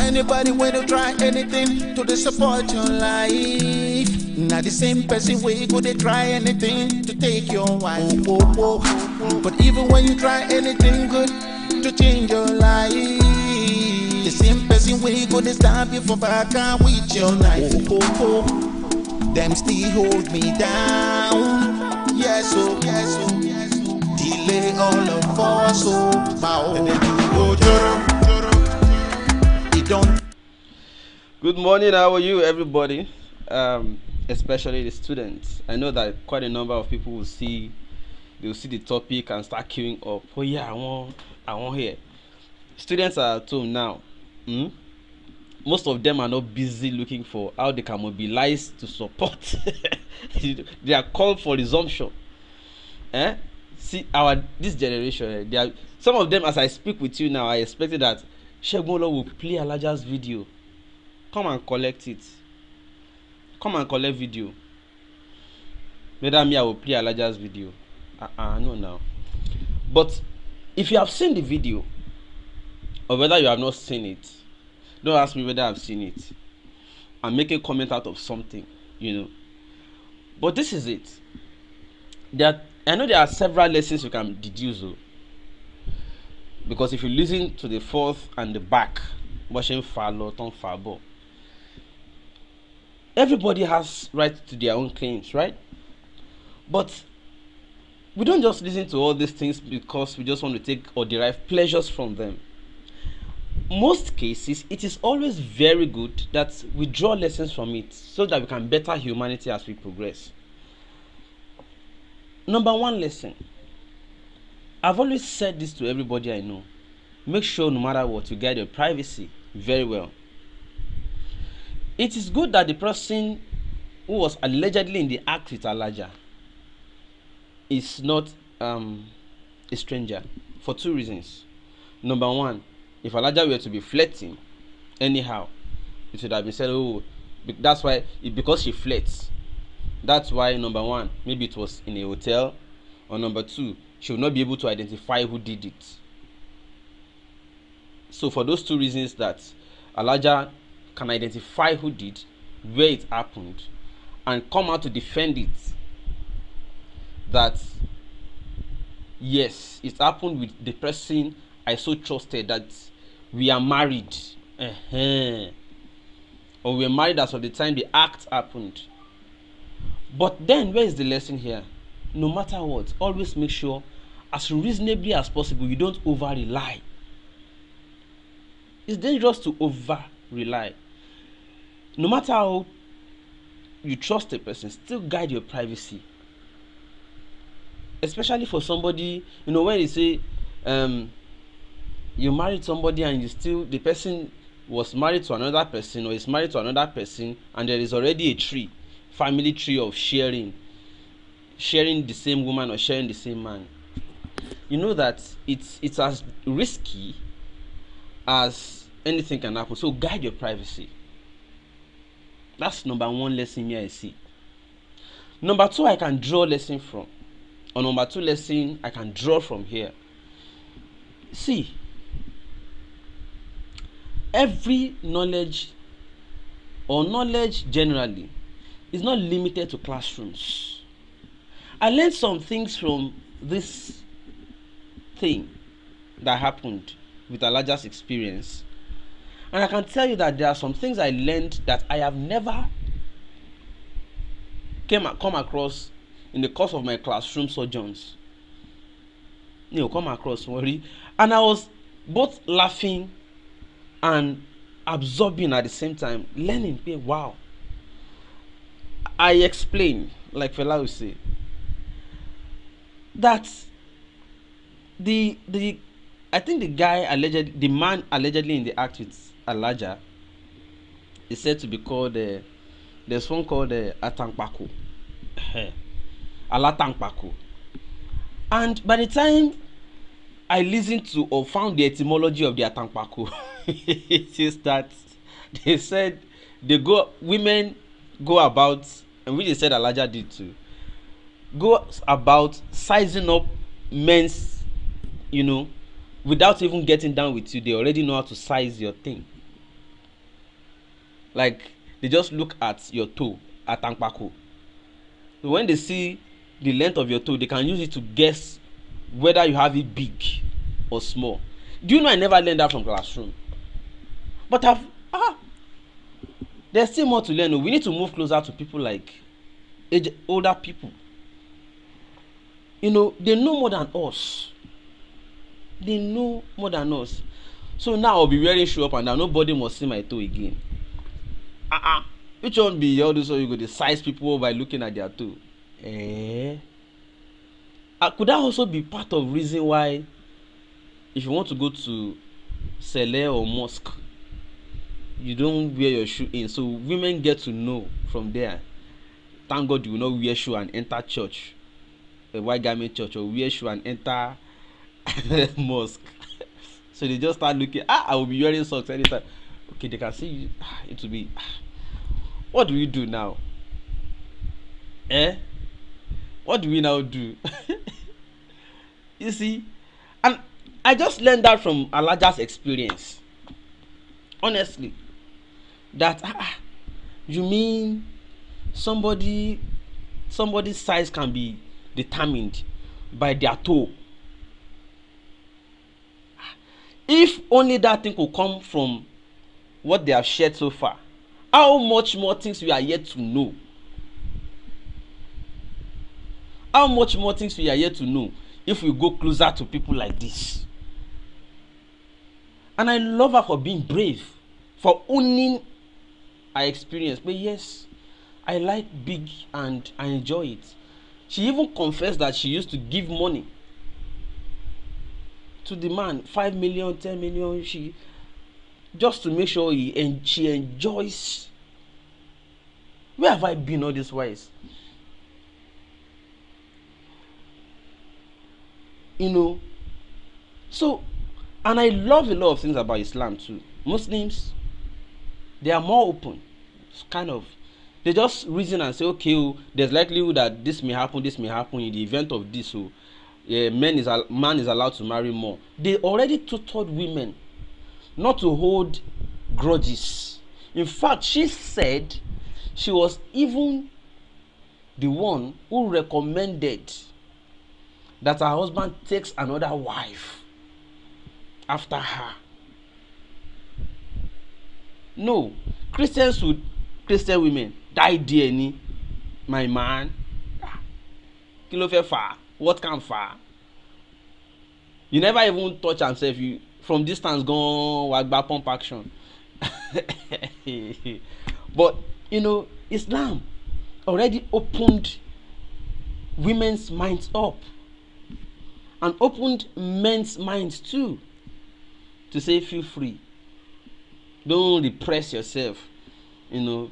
Anybody when you try anything to support your life. Not the same person way go they try anything to take your wife. But even when you try anything good to change your life, the same person way go they stab you for back and with your knife. Them still hold me down. Yes, oh, yes, oh, yes, oh. Delay all of us, oh, my and then you go don't. Good morning, how are you everybody, especially the students. I know that quite a number of people will see the topic and start queuing up. Oh yeah, I want here. Students are at home now. Most of them are not busy looking for how they can mobilize to support they are called for resumption. See this generation, some of them, as I speak with you now, I expected that Shegunlo will play Alhaja's video. Come and collect it. Come and collect video. Whether me I will play Alhaja's video. No now. But if you have seen the video, or whether you have not seen it, don't ask me whether I've seen it. I'm making a comment out of something, you know. But this is it. I know there are several lessons you can deduce though. Because if you listen to the fourth and the back, watching Falo, Tom Fabo, everybody has right to their own claims, right? But we don't just listen to all these things because we just want to take or derive pleasures from them. Most cases, it is always very good that we draw lessons from it so that we can better humanity as we progress. Number one lesson. I've always said this to everybody I know. Make sure no matter what, you guard your privacy very well. It is good that the person who was allegedly in the act with Alhaja is not a stranger for two reasons. Number one, if Alhaja were to be flirting anyhow, it would have been said, oh, that's why, because she flirts. That's why, number one, maybe it was in a hotel, or number two, she will not be able to identify who did it. So for those two reasons, that Alhaja can identify who did, where it happened, and come out to defend it, that yes, it happened with the person I so trusted, that we are married, or we are married as of the time the act happened. But then where is the lesson here? No matter what, always make sure as reasonably as possible you don't over rely. It's dangerous to over rely. No matter how you trust a person, still guide your privacy. Especially for somebody, you know, when they say you married somebody and the person was married to another person or is married to another person, and there is already a family tree of sharing the same woman or sharing the same man. You know that it's as risky as anything can happen. So guide your privacy. That's number one lesson here I see. Number two, I can draw lesson from. Or number two lesson I can draw from here. See, every knowledge or knowledge generally is not limited to classrooms. I learned some things from this thing that happened with Alhaja's experience, and I can tell you that there are some things I learned that I have never come across in the course of my classroom sojourns. Come across, worry, and I was both laughing and absorbing at the same time, learning. Wow! I explained, like Fela would say, that I think the man allegedly in the act with Alhaja is said to be called there's one called Atankpako. Alatankpako. And by the time I listened to or found the etymology of the atankpako. It is that they said women go about, and which they said Alhaja did too, go about sizing up men's, without even getting down with you. They already know how to size your thing. Like, they just look at your toe, atankpako. So when they see the length of your toe, they can use it to guess whether you have it big or small. Do you know I never learned that from classroom? But there's still more to learn. We need to move closer to people like older people. They know more than us. They know more than us. So now I'll be wearing shoe up and down. Nobody must see my toe again. Which one be all this? So you go to size people by looking at their toe? Could that also be part of reason why, if you want to go to Sele or mosque, you don't wear your shoe in, so women get to know from there? Thank God you will not wear shoe and enter church, a white garment church, or wear shoe and enter mosque. So they just start looking. I will be wearing socks anytime. Okay, they can see you. It will be. What do we do now? What do we now do? You see, and I just learned that from Alhaja's experience. Honestly, that you mean somebody's size can be determined by their toe? If only that thing could come from what they have shared so far, how much more things we are yet to know? How much more things we are yet to know if we go closer to people like this? And I love her for being brave, for owning her experience. But yes, I like big and I enjoy it. She even confessed that she used to give money to the man, 5 million, 10 million, just to make sure she enjoys. Where have I been all this wise? So, and I love a lot of things about Islam too. Muslims, they are more open. It's kind of, they just reason and say, okay, there's likelihood that this may happen in the event of this. So, man is allowed to marry more. They already tutored women not to hold grudges. In fact, she said she was even the one who recommended that her husband takes another wife after her. No, Christian women die there, my man. Kilo far, what can far? You never even touch yourself. You from distance gone wagba pump action. But Islam already opened women's minds up and opened men's minds too, to say feel free, don't repress yourself, don't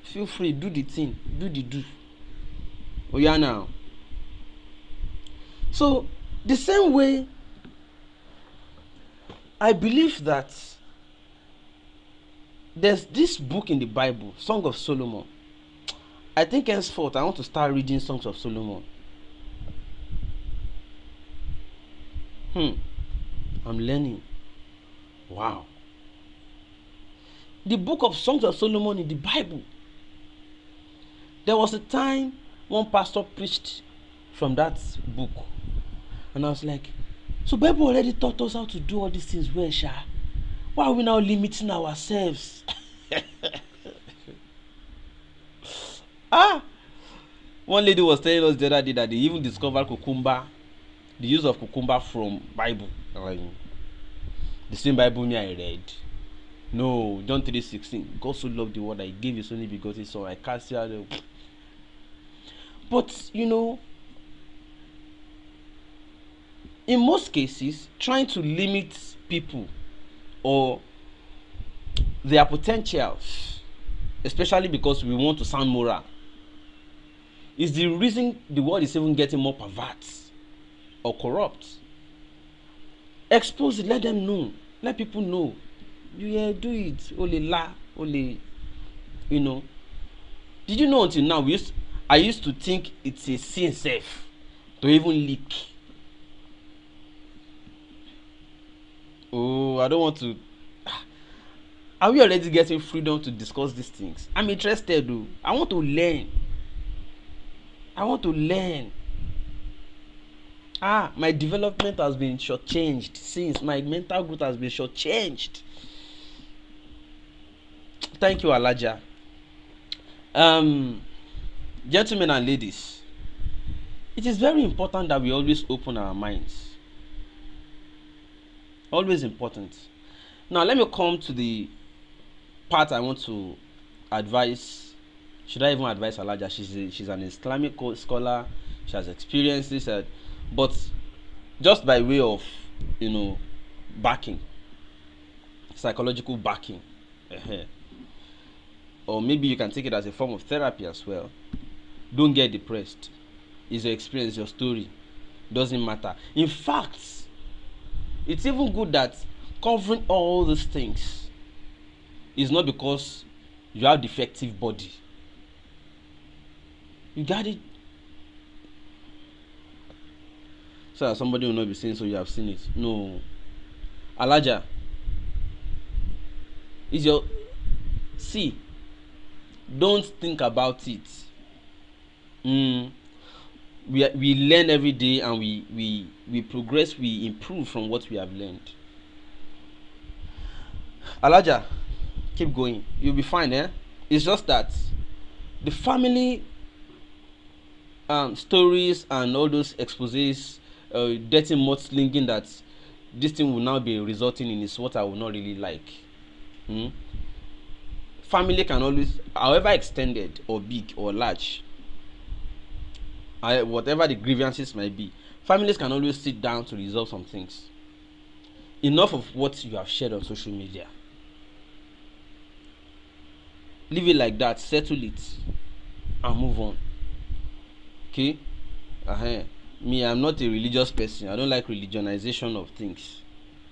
feel free, do the thing, do. Oh yeah, now. So the same way, I believe that there's this book in the Bible, Song of Solomon. I think henceforth I want to start reading Songs of Solomon. I'm learning. Wow. The book of Songs of Solomon in the Bible. There was a time one pastor preached from that book, and I was like, so Bible already taught us how to do all these things well, Sha. Why are we now limiting ourselves? One lady was telling us the other day that they even discovered cucumber, the use of cucumber from Bible. The same Bible me I read. No, John 3:16. God so loved the world that he gave his only begotten son. I can't see how they... But in most cases, trying to limit people or their potentials, especially because we want to sound moral, is the reason the world is even getting more perverse or corrupt. Expose it, let them know. Let people know. You do it. Only la, only, you know. Did you know until now, I used to think it's a sin safe to even leak. Oh, I don't want to. Are we already getting freedom to discuss these things? I'm interested though. I want to learn. My development has been shortchanged since my mental growth has been shortchanged. Thank you, Alhaja. Gentlemen and ladies, it is very important that we always open our minds. Always important. Now, let me come to the part I want to advise. Should I even advise Alhaja? She's an Islamic scholar. She has experienced this, but just by way of, backing, psychological backing, or maybe you can take it as a form of therapy as well. Don't get depressed. It's your experience, your story. Doesn't matter. In fact, it's even good that covering all these things is not because you have defective body. You got it. So somebody will not be saying, so you have seen it. No. Alhaja, is your... See, don't think about it. We learn every day, and we progress, we improve from what we have learned. Alhaja, keep going. You'll be fine, eh? It's just that the family stories and all those exposés, dirty mudslinging that this thing will now be resulting in is what I will not really like. Family can always, however extended or big or large, whatever the grievances might be, families can always sit down to resolve some things. Enough of what you have shared on social media. Leave it like that, settle it, and move on. Okay? Me, I'm not a religious person. I don't like religionization of things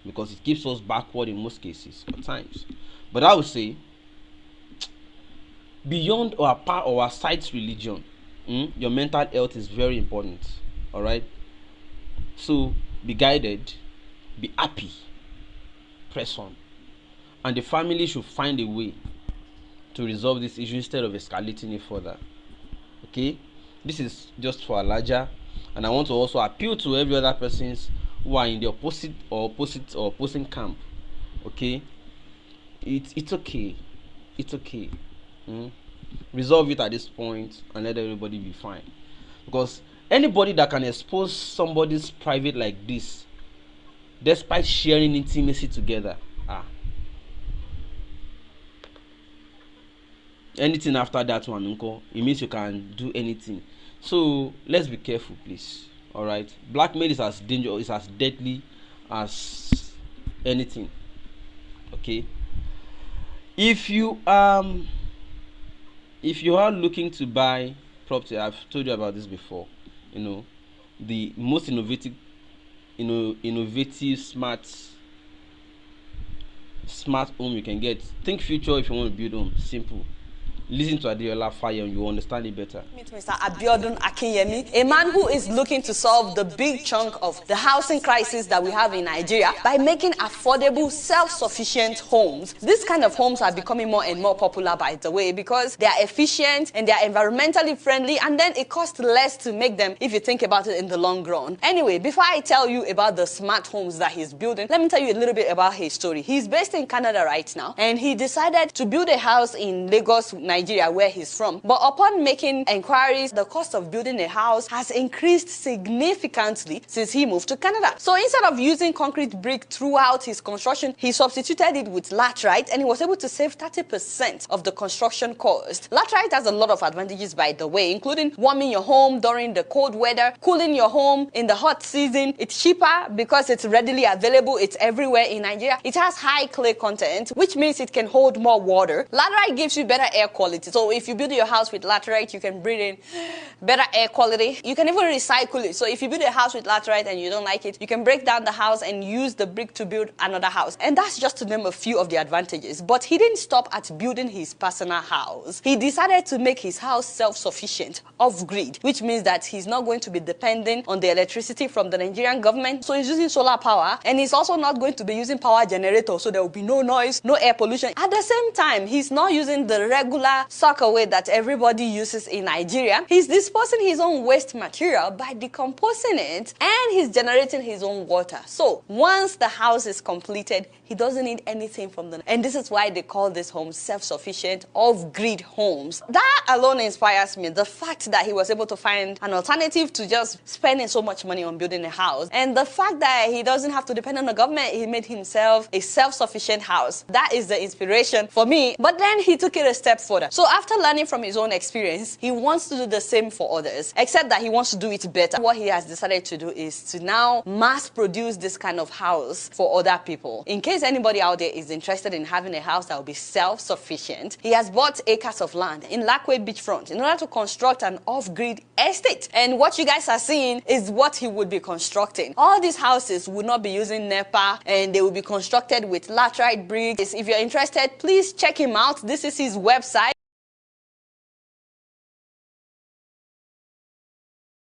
because it keeps us backward in most cases at times. But I would say, beyond our side's religion, your mental health is very important. All right? So be guided, be happy, press on, and the family should find a way to resolve this issue instead of escalating it further. Okay? This is just for Alhaja, and I want to also appeal to every other persons who are in the opposing camp. Okay? It's okay. It's okay. Resolve it at this point and let everybody be fine. Because anybody that can expose somebody's private like this, despite sharing intimacy together, anything after that one, it means you can do anything. So let's be careful, please. All right, blackmail is as dangerous, is as deadly as anything. Okay, if you are looking to buy property, I've told you about this before. The most innovative smart home you can get. Think future if you want to build home. Simple. Listen to Adeola Fire and you will understand it better. Meet Mr. Abiodun Akinyemi, a man who is looking to solve the big chunk of the housing crisis that we have in Nigeria by making affordable, self-sufficient homes. This kind of homes are becoming more and more popular, by the way, because they are efficient and they are environmentally friendly, and then it costs less to make them if you think about it in the long run. Anyway, before I tell you about the smart homes that he's building, let me tell you a little bit about his story. He's based in Canada right now, and he decided to build a house in Lagos, Nigeria, where he's from. But upon making inquiries, the cost of building a house has increased significantly since he moved to Canada. So instead of using concrete brick throughout his construction, he substituted it with laterite, and he was able to save 30% of the construction cost. Laterite has a lot of advantages, by the way, including warming your home during the cold weather, cooling your home in the hot season. It's cheaper because it's readily available. It's everywhere in Nigeria. It has high clay content, which means it can hold more water. Laterite gives you better air quality quality. So if you build your house with laterite, you can breathe in better air quality. You can even recycle it. So if you build a house with laterite and you don't like it, you can break down the house and use the brick to build another house. And that's just to name a few of the advantages. But he didn't stop at building his personal house. He decided to make his house self-sufficient, off-grid, which means that he's not going to be dependent on the electricity from the Nigerian government. So he's using solar power, and he's also not going to be using power generator, so there will be no noise, no air pollution. At the same time, he's not using the regular sockaway that everybody uses in Nigeria. He's disposing his own waste material by decomposing it, and he's generating his own water. So once the house is completed, he doesn't need anything from them. And this is why they call this home self-sufficient, off-grid homes. That alone inspires me. The fact that he was able to find an alternative to just spending so much money on building a house. And the fact that he doesn't have to depend on the government, he made himself a self-sufficient house. That is the inspiration for me. But then he took it a step further. So after learning from his own experience, he wants to do the same for others, except that he wants to do it better. What he has decided to do is to now mass produce this kind of house for other people. In case anybody out there is interested in having a house that will be self-sufficient, he has bought acres of land in l3aked beachfront in order to construct an off-grid estate. And what you guys are seeing is what he would be constructing. All these houses would not be using NEPA, and they will be constructed with laterite bricks. If you're interested, please check him out. This is his website.